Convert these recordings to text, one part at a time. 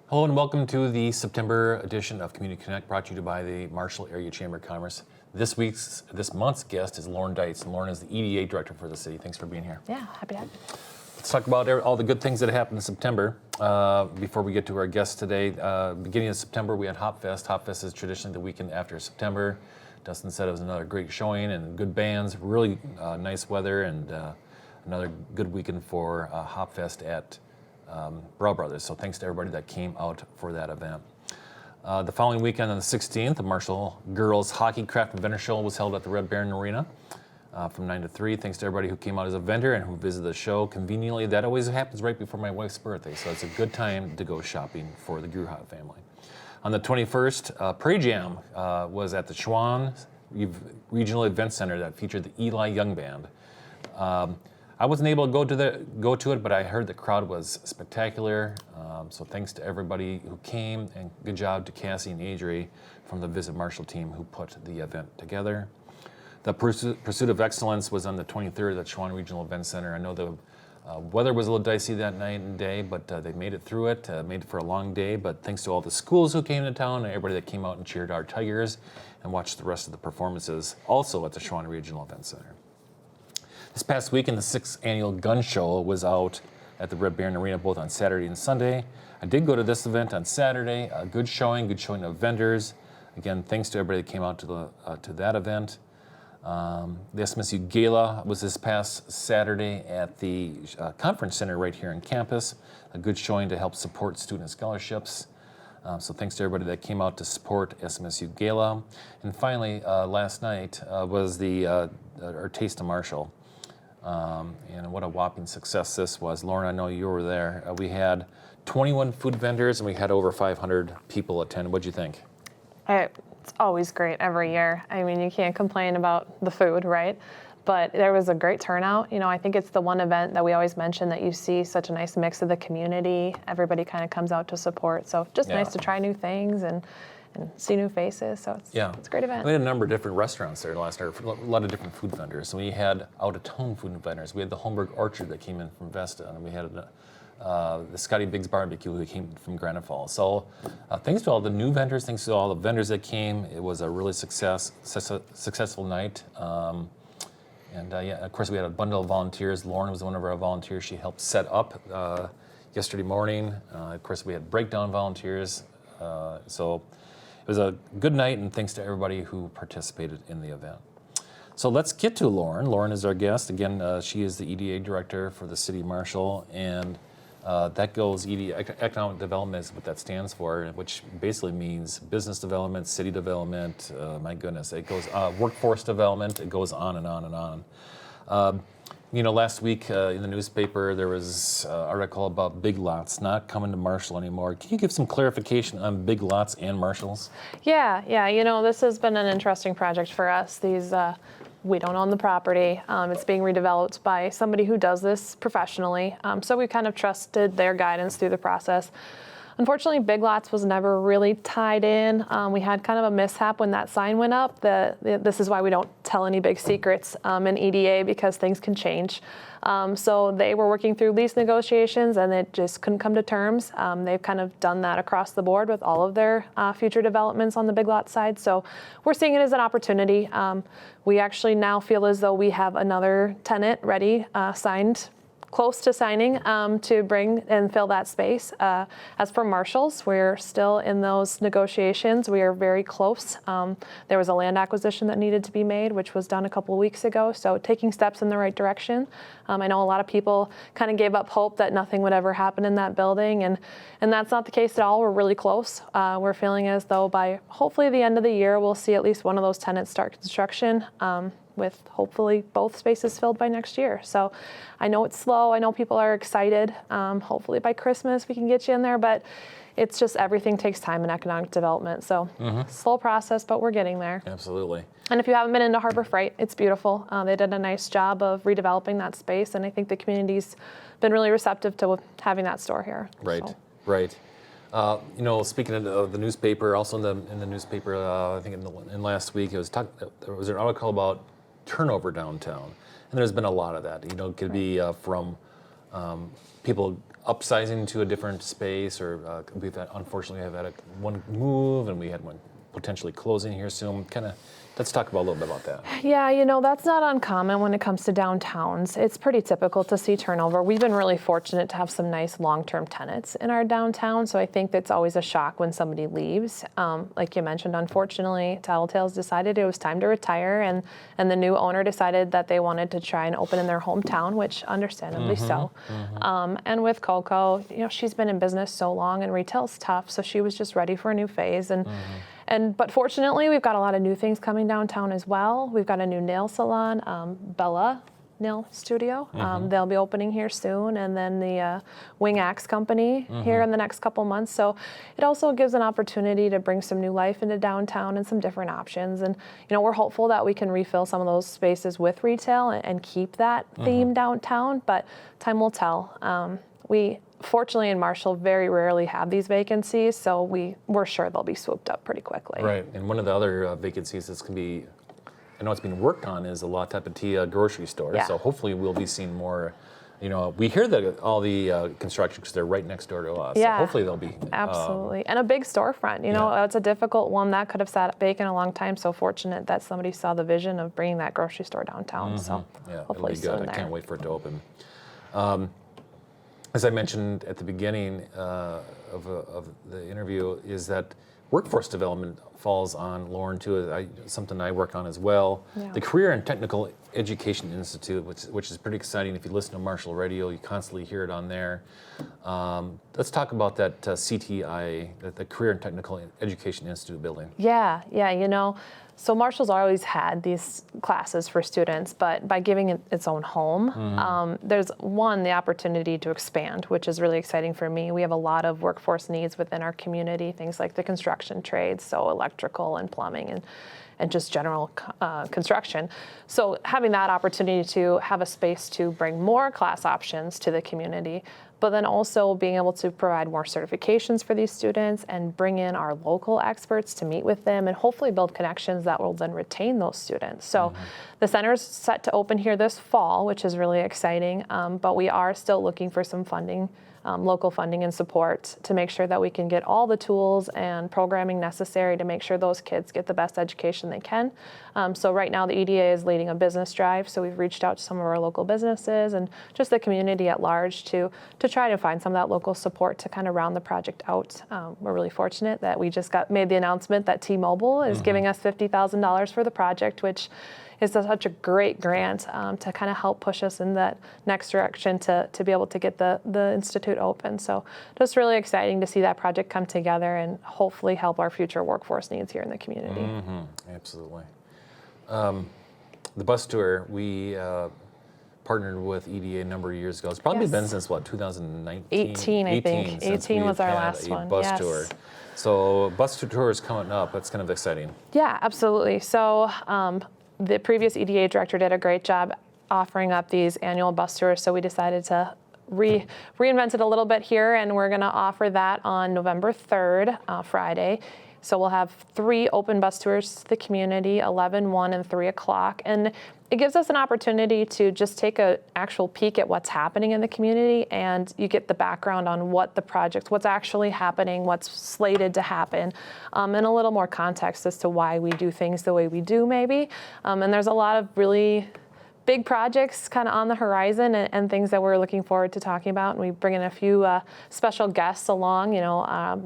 Hello and welcome to the September edition of Community Connect, brought to you by the Marshall Area Chamber of Commerce. This month's guest is Lauren Deutz, and Lauren is the EDA director for the city. Thanks for being here. Yeah, happy to have you. Let's talk about all the good things that happened in September. Before we get to our guest today, beginning of September we had Hop Fest. Hop Fest is traditionally the weekend after September. Dustin said it was another great showing and good bands, really nice weather, and another good weekend for Hop Fest at Brow Brothers. So thanks to everybody that came out for that event. The following weekend on the 16th, the Marshall Girls Hockey Craft and Vendor Show was held at the Red Baron Arena from 9 to 3. Thanks to everybody who came out as a vendor and who visited the show. Conveniently, that always happens right before my wife's birthday, so it's a good time to go shopping for the Gruhot family. On the 21st, Prairie Jam was at the Schwann Regional Event Center that featured the Eli Young Band. I wasn't able to go to it, but I heard the crowd was spectacular. So thanks to everybody who came, and good job to Cassie and Adri from the Visit Marshall team who put the event together. The Pursuit of Excellence was on the 23rd at Schwann Regional Event Center. I know the weather was a little dicey that night and day, but they made it through it, made it for a long day. But thanks to all the schools who came to town and everybody that came out and cheered our Tigers and watched the rest of the performances, also at the Schwann Regional Event Center. This past weekend, the 6th annual gun show was out at the Red Baron Arena both on Saturday and Sunday. I did go to this event on Saturday. A good showing of vendors. Again, thanks to everybody that came out to that event. The SMSU Gala was this past Saturday at the Conference Center right here on campus. A good showing to help support student scholarships. So thanks to everybody that came out to support SMSU Gala. And finally, last night was our Taste of Marshall. And what a whopping success this was. Lauren, I know you were there. We had 21 food vendors and we had over 500 people attend. What'd you think? It's always great every year. I mean, you can't complain about the food, right? But there was a great turnout. You know, I think it's the one event that we always mention that you see such a nice mix of the community. Everybody kind of comes out to support. So just nice to try new things and see new faces. So it's a great event. We had a number of different restaurants there last night, a lot of different food vendors. So we had out-of-town food vendors. We had the Holmberg Orchard that came in from Vesta, and we had the Scotty Biggs Barbecue who came from Granite Falls. So thanks to all the new vendors, thanks to all the vendors that came, it was a really successful night. And of course, we had a bundle of volunteers. Lauren was one of our volunteers. She helped set up yesterday morning. Of course, we had breakdown volunteers. So it was a good night, and thanks to everybody who participated in the event. So let's get to Lauren. Lauren is our guest. Again, she is the EDA director for the City of Marshall, and that goes, Economic Development is what that stands for, which basically means business development, city development, my goodness, it goes workforce development, it goes on and on and on. Last week in the newspaper, there was an article about Big Lots not coming to Marshall anymore. Can you give some clarification on Big Lots and Marshalls? Yeah. This has been an interesting project for us. We don't own the property. It's being redeveloped by somebody who does this professionally. So we kind of trusted their guidance through the process. Unfortunately, Big Lots was never really tied in. We had kind of a mishap when that sign went up. This is why we don't tell any big secrets in EDA, because things can change. So they were working through lease negotiations and it just couldn't come to terms. They've kind of done that across the board with all of their future developments on the Big Lots side. So we're seeing it as an opportunity. We actually now feel as though we have another tenant ready, signed, close to signing to bring and fill that space. As for Marshalls, we're still in those negotiations. We are very close. There was a land acquisition that needed to be made, which was done a couple of weeks ago, so taking steps in the right direction. I know a lot of people kind of gave up hope that nothing would ever happen in that building, and that's not the case at all. We're really close. We're feeling as though by hopefully the end of the year, we'll see at least one of those tenants start construction. With hopefully both spaces filled by next year. So I know it's slow. I know people are excited. Hopefully by Christmas we can get you in there, but it's just everything takes time in economic development. So slow process, but we're getting there. Absolutely. And if you haven't been into Harbor Freight, it's beautiful. They did a nice job of redeveloping that space, and I think the community's been really receptive to having that store here. Right, right. Speaking of the newspaper, also in the newspaper, I think in last week, there was an article about turnover downtown, and there's been a lot of that. It could be from people upsizing to a different space, or unfortunately have had one move, and we had one potentially closing here soon. Let's talk about a little bit about that. Yeah, that's not uncommon when it comes to downtowns. It's pretty typical to see turnover. We've been really fortunate to have some nice long-term tenants in our downtown, so I think that's always a shock when somebody leaves. Like you mentioned, unfortunately, Tattletales decided it was time to retire, and the new owner decided that they wanted to try and open in their hometown, which understandably so. And with Coco, she's been in business so long, and retail's tough, so she was just ready for a new phase. But fortunately, we've got a lot of new things coming downtown as well. We've got a new nail salon, Bella Nail Studio. They'll be opening here soon, and then the Wing Axe Company here in the next couple months. So it also gives an opportunity to bring some new life into downtown and some different options. And we're hopeful that we can refill some of those spaces with retail and keep that theme downtown. But time will tell. We fortunately in Marshall very rarely have these vacancies, so we're sure they'll be swooped up pretty quickly. Right, and one of the other vacancies that's can be, I know it's being worked on, is a La Tapatia grocery store. Yeah. So hopefully we'll be seeing more. We hear that all the construction, because they're right next door to us. Yeah, so hopefully they'll be. Absolutely, and a big storefront. It's a difficult one that could have sat vacant a long time. So fortunate that somebody saw the vision of bringing that grocery store downtown. So hopefully it'll be good. soon I there. can't wait for it to open. As I mentioned at the beginning of the interview, is that workforce development falls on Lauren too. Something I work on as well. Yeah. The Career and Technical Education Institute, which is pretty exciting. If you listen to Marshall Radio, you constantly hear it on there. Let's talk about that CTI, the Career and Technical Education Institute building. Yeah. So Marshall's always had these classes for students, but by giving it its own home, there's the opportunity to expand, which is really exciting for me. We have a lot of workforce needs within our community, things like the construction trades, so electrical and plumbing and just general construction. So having that opportunity to have a space to bring more class options to the community, but then also being able to provide more certifications for these students and bring in our local experts to meet with them and hopefully build connections that will then retain those students. So the center's set to open here this fall, which is really exciting, but we are still looking for some funding, local funding and support to make sure that we can get all the tools and programming necessary to make sure those kids get the best education they can. So right now the EDA is leading a business drive, so we've reached out to some of our local businesses and just the community at large to try to find some of that local support to kind of round the project out. We're really fortunate that we just made the announcement that T-Mobile is giving us $50,000 for the project, which is such a great grant to kind of help push us in that next direction to be able to get the Institute open. So just really exciting to see that project come together and hopefully help our future workforce needs here in the community. Absolutely. The bus tour, we partnered with EDA a number of years ago. It's probably been since, 2019? 18, I think. 18 was our last one. Bus tour. So bus tour is coming up. That's kind of exciting. Yeah, absolutely. So the previous EDA director did a great job offering up these annual bus tours, so we decided to reinvent it a little bit here, and we're going to offer that on November 3rd, Friday. So we'll have 3 open bus tours to the community, 11, 1, and 3 o'clock. And it gives us an opportunity to just take an actual peek at what's happening in the community, and you get the background on what's actually happening, what's slated to happen, and a little more context as to why we do things the way we do maybe. And there's a lot of really big projects kind of on the horizon and things that we're looking forward to talking about. And we bring in a few special guests along.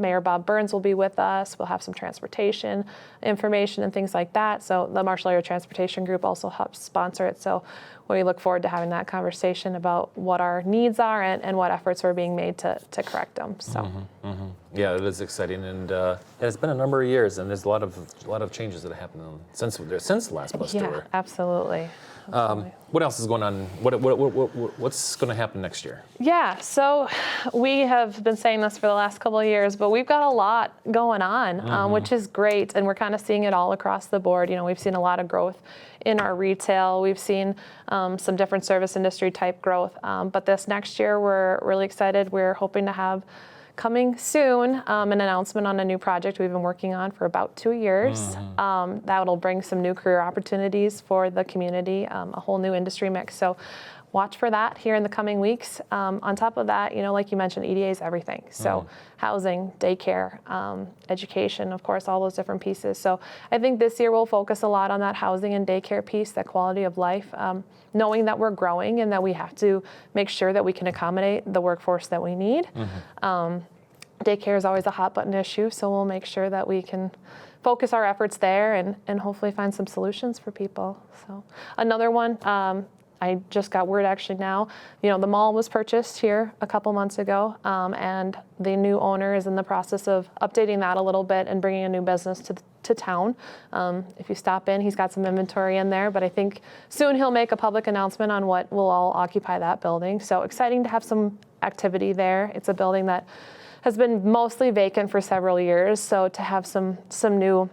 Mayor Bob Burns will be with us. We'll have some transportation information and things like that. So the Marshall Area Transportation Group also helps sponsor it. So we look forward to having that conversation about what our needs are and what efforts are being made to correct them. So. Yeah, it is exciting, and it's been a number of years, and there's a lot of changes that have happened since the last bus tour. Yeah, absolutely. What else is going on? What's going to happen next year? Yeah, so we have been saying this for the last couple of years, but we've got a lot going on, which is great, and we're kind of seeing it all across the board. We've seen a lot of growth in our retail. We've seen some different service industry type growth, but this next year we're really excited. We're hoping to have coming soon, an announcement on a new project we've been working on for about 2 years. That will bring some new career opportunities for the community, a whole new industry mix. So watch for that here in the coming weeks. On top of that, like you mentioned, EDA is everything. So housing, daycare, education, of course, all those different pieces. So I think this year we'll focus a lot on that housing and daycare piece, that quality of life, knowing that we're growing and that we have to make sure that we can accommodate the workforce that we need. Daycare is always a hot button issue, so we'll make sure that we can focus our efforts there and hopefully find some solutions for people. So another one, I just got word actually now, the mall was purchased here a couple months ago, and the new owner is in the process of updating that a little bit and bringing a new business to town. If you stop in, he's got some inventory in there, but I think soon he'll make a public announcement on what will all occupy that building. So exciting to have some activity there. It's a building that has been mostly vacant for several years, so to have some new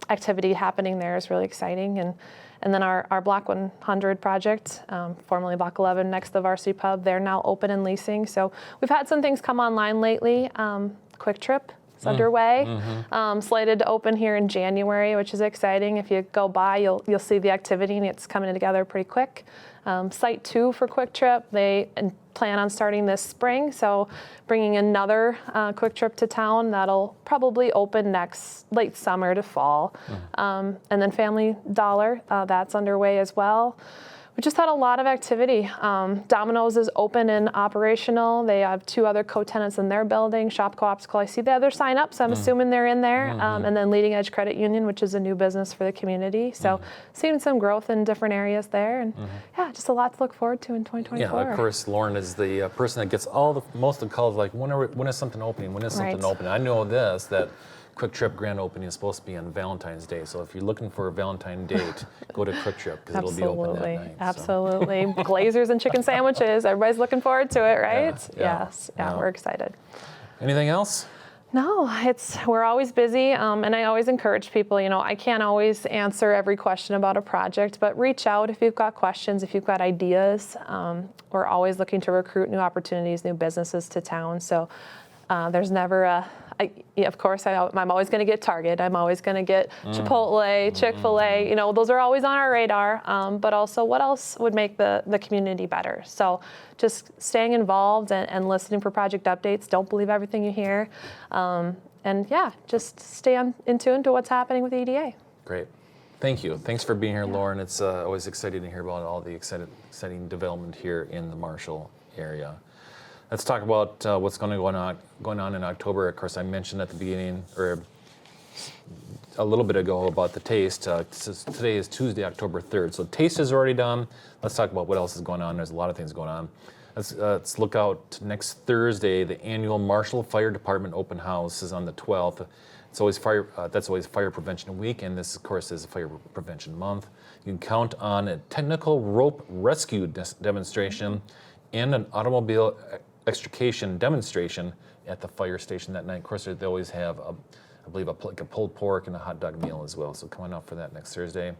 activity happening there is really exciting. And then our Block 100 project, formerly Block 11 next to the Varsity Pub, they're now open and leasing. So we've had some things come online lately. Quick Trip is underway, slated to open here in January, which is exciting. If you go by, you'll see the activity, and it's coming together pretty quick. Site 2 for Quick Trip, they plan on starting this spring, so bringing another Quick Trip to town. That'll probably open next late summer to fall. And then Family Dollar, that's underway as well. We just had a lot of activity. Domino's is open and operational. They have 2 other co-tenants in their building, Shop Co-optical. I see the other sign up, so I'm assuming they're in there. And then Leading Edge Credit Union, which is a new business for the community. So seeing some growth in different areas there. And yeah, just a lot to look forward to in 2024. Yeah, of course, Lauren is the person that gets most of the calls, like, when is something opening? When is something opening? I know that Quick Trip grand opening is supposed to be on Valentine's Day. So if you're looking for a Valentine date, go to Quick Trip because it'll be open that night. Absolutely. Glazers and chicken sandwiches. Everybody's looking forward to it, right? Yes. Yeah, we're excited. Anything else? No, we're always busy, and I always encourage people, I can't always answer every question about a project, but reach out if you've got questions, if you've got ideas. We're always looking to recruit new opportunities, new businesses to town. So there's never of course, I'm always going to get Target. I'm always going to get Chipotle, Chick-fil-A. Those are always on our radar. But also, what else would make the community better? So just staying involved and listening for project updates. Don't believe everything you hear. And yeah, just stay in tune to what's happening with EDA. Great. Thank you. Thanks for being here, Lauren. It's always exciting to hear about all the exciting development here in the Marshall area. Let's talk about what's going on in October. Of course, I mentioned at the beginning, or a little bit ago, about the Taste. Today is Tuesday, October 3rd. So Taste is already done. Let's talk about what else is going on. There's a lot of things going on. Let's look out next Thursday. The annual Marshall Fire Department Open House is on the 12th. It's always that's always Fire Prevention Week, and this, of course, is a Fire Prevention Month. You can count on a technical rope rescue demonstration and an automobile extrication demonstration at the fire station that night. Of course, they always have, I believe, a pulled pork and a hot dog meal as well. So come on out for that next Thursday.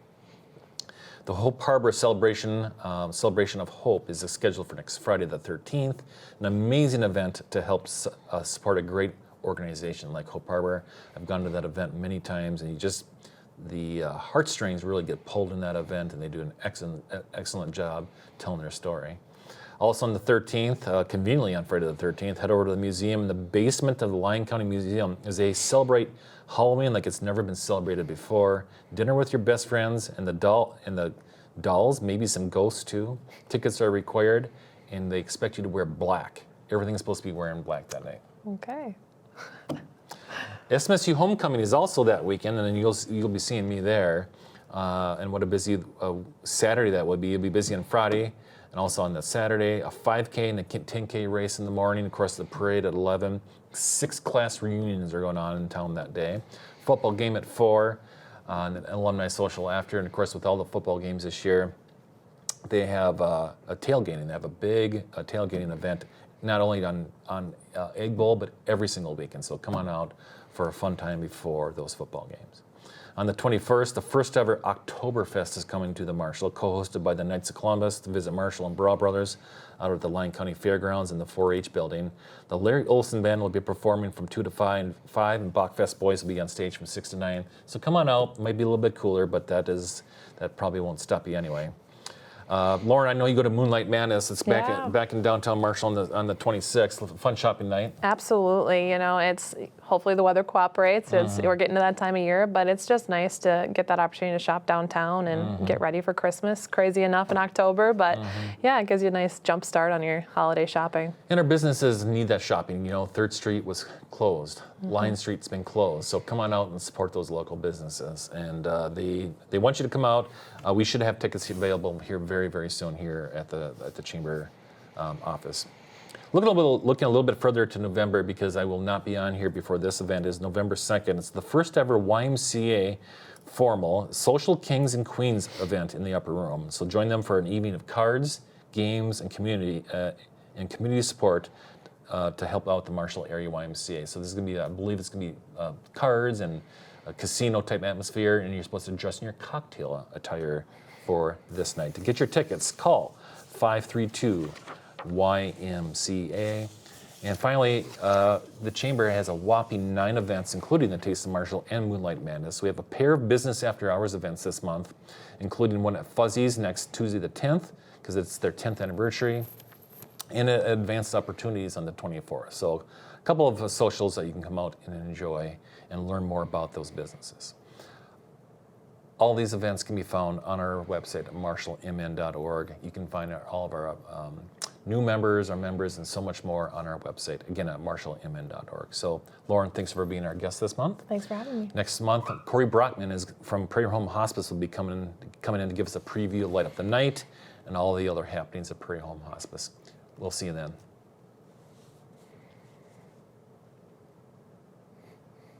The Hope Harbor Celebration of Hope is scheduled for next Friday the 13th. An amazing event to help support a great organization like Hope Harbor. I've gone to that event many times, and the heartstrings really get pulled in that event, and they do an excellent job telling their story. Also on the 13th, conveniently on Friday the 13th, head over to the museum. In the basement of the Lyon County Museum as they celebrate Halloween like it's never been celebrated before. Dinner with your best friends and the dolls, maybe some ghosts too. Tickets are required, and they expect you to wear black. Everything's supposed to be wearing black that night. Okay. SMSU Homecoming is also that weekend, and then you'll be seeing me there. And what a busy Saturday that would be. You'll be busy on Friday. And also on the Saturday, a 5K and a 10K race in the morning. Of course, the parade at 11. 6 class reunions are going on in town that day. Football game at 4. And an alumni social after. And of course, with all the football games this year, they have a tailgating. They have a big tailgating event, not only on Egg Bowl, but every single weekend. So come on out for a fun time before those football games. On the 21st, the first ever Oktoberfest is coming to the Marshall, co-hosted by the Knights of Columbus to visit Marshall and Braw Brothers out at the Lyon County Fairgrounds in the 4-H building. The Larry Olson Band will be performing from 2 to 5, and Bachfest Boys will be on stage from 6 to 9. So come on out. It might be a little bit cooler, but that probably won't stop you anyway. Lauren, I know you go to Moonlight Madness. It's Yeah. back in downtown Marshall on the 26th. Fun shopping night. Absolutely. It's hopefully the weather cooperates. We're getting to that time of year, but it's just nice to get that opportunity to shop downtown and get ready for Christmas. Crazy enough in October, but yeah, it gives you a nice jump start on your holiday shopping. And our businesses need that shopping. 3rd Street was closed. Lion Street's been closed. So come on out and support those local businesses. And they want you to come out. We should have tickets available here very, very soon here at the Chamber office. Looking a little bit further to November, because I will not be on here before this event, is November 2nd. It's the first ever YMCA formal Social Kings and Queens event in the Upper Room. So join them for an evening of cards, games, and community support to help out the Marshall area YMCA. So this is going to be, I believe it's going to be cards and a casino type atmosphere, and you're supposed to dress in your cocktail attire for this night. To get your tickets, call 532-YMCA. And finally, the Chamber has a whopping 9 events, including the Taste of Marshall and Moonlight Madness. We have a pair of business after hours events this month, including one at Fuzzy's next Tuesday the 10th, because it's their 10th anniversary, and advanced opportunities on the 24th. So a couple of socials that you can come out and enjoy and learn more about those businesses. All these events can be found on our website at marshallmn.org. You can find all of our new members, our members, and so much more on our website, again, at marshallmn.org. So, Lauren, thanks for being our guest this month. Thanks for having me. Next month, Corey Brockman is from Prairie Home Hospice will be coming in to give us a preview of Light Up the Night and all the other happenings at Prairie Home Hospice. We'll see you then.